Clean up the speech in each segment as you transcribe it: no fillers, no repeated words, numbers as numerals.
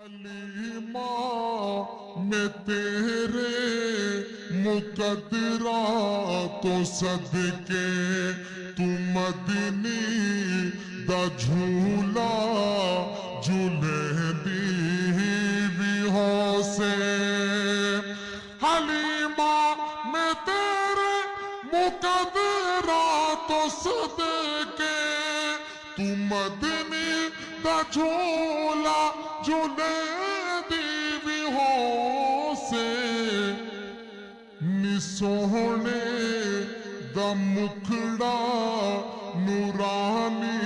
حلیمہ میں تیرے مقدراتو صدقے تو مدنی دا جھولا جھولے دی ہو سے حلیمہ میں تیرے مقدراتو صدقے تو مدنی دا جھولا جھولے دی ہو سے نی سوہنے دا مکھڑا نورانی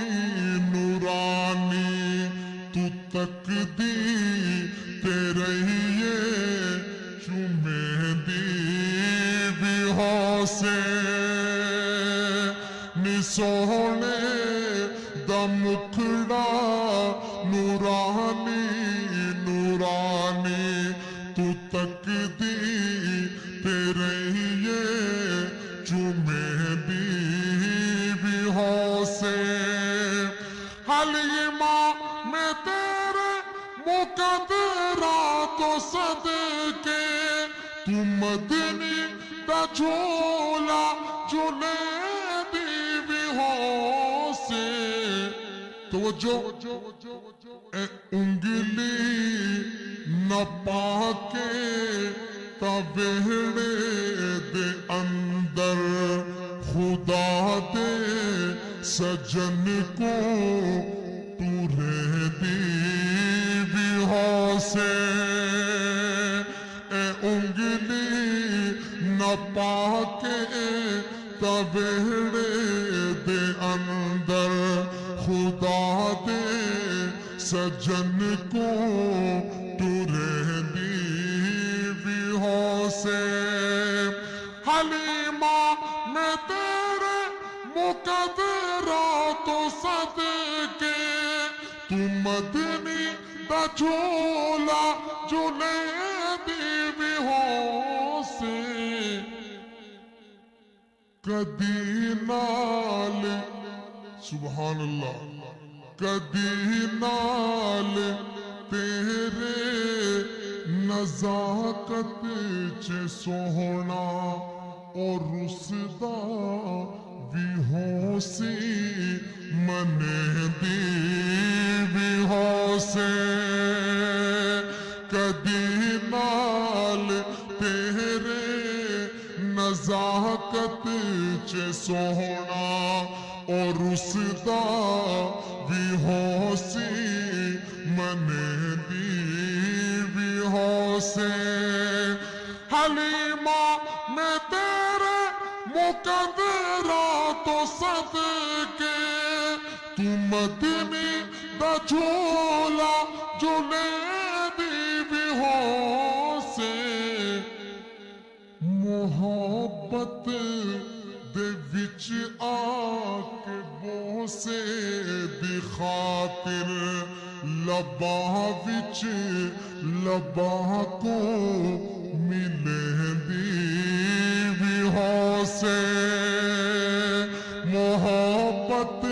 نورانی تو تک دی تیرے چومے دی ہو سے نی سوہنے دا مکھڑا نورانی نورانی تو تک دی تیرے چومے دی ہو سے حلیمہ میں تیرے مقدراتو صدقے تو مدنی دا جھولا جھولے دی ہو سے توجہ اے انگلی نہ پاکے تا وہڑے دے اندر خدا دے سجن کو تورے دی ہو سے اے انگلی نہ پاکے تا وہڑے دے اندر خدا دے سجن کو تورے دی ہو سے حلیمہ میں تیرے مقدراتو صدقے تو مدنی دا جھولا جھولے دی ہو سے کدی نال سبحان اللہ کدی نال تیرے نزاکت چ سوہنا اور رسدا بھی ہو سی منے دی ہو سے کدی نال تیرے نزاکت چ سوہنا اور رسدا بھی ہو سی منے دی ہو سے حلیمہ میں تیرے مقدراتو صدقے تو مدنی دا جھولا جھولے دی ہو سے محبت دے وچ آکے بوسے دی خاطر لباں وچ لباں کو ملے دی ہو سے محبت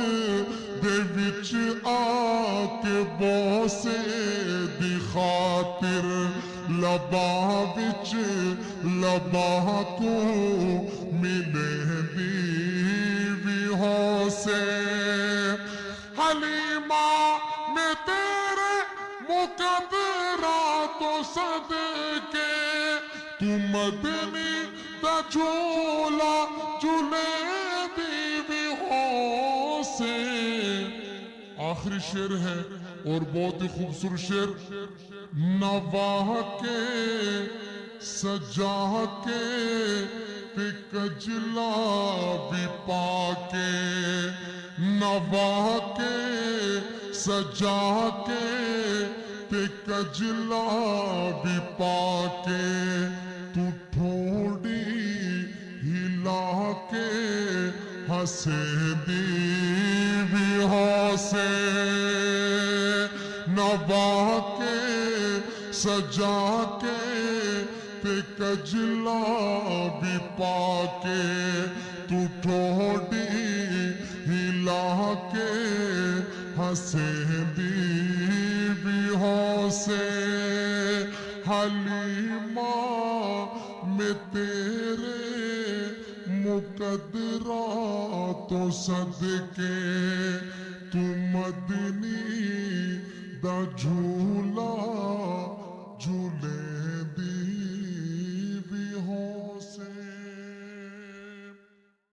دے وچ آکے بوسے دی خاطر لباں وچ لباں کو ملے دی ہو سے حلیمہ میں تیرے مقدراتو صدقے تو مدنی دا جھولا جھولے دی ہو سے آخری شعر ہے اور بہت ہی خوبصورت شعر نواہ کے سجا کے تے کجلا بھی پاکے نواہ کے سجا کے تے کجلا بھی پاکے تو ٹھوڑی ہلا کے ہنسے دی ہو سے نواہ کے سجا کے تے کجلا بھی پاکے تو ٹھوڑی ہلا کے ہنسے دی ہو سے حلیمہ میں تیرے مقدرات و صدقے تو مدینے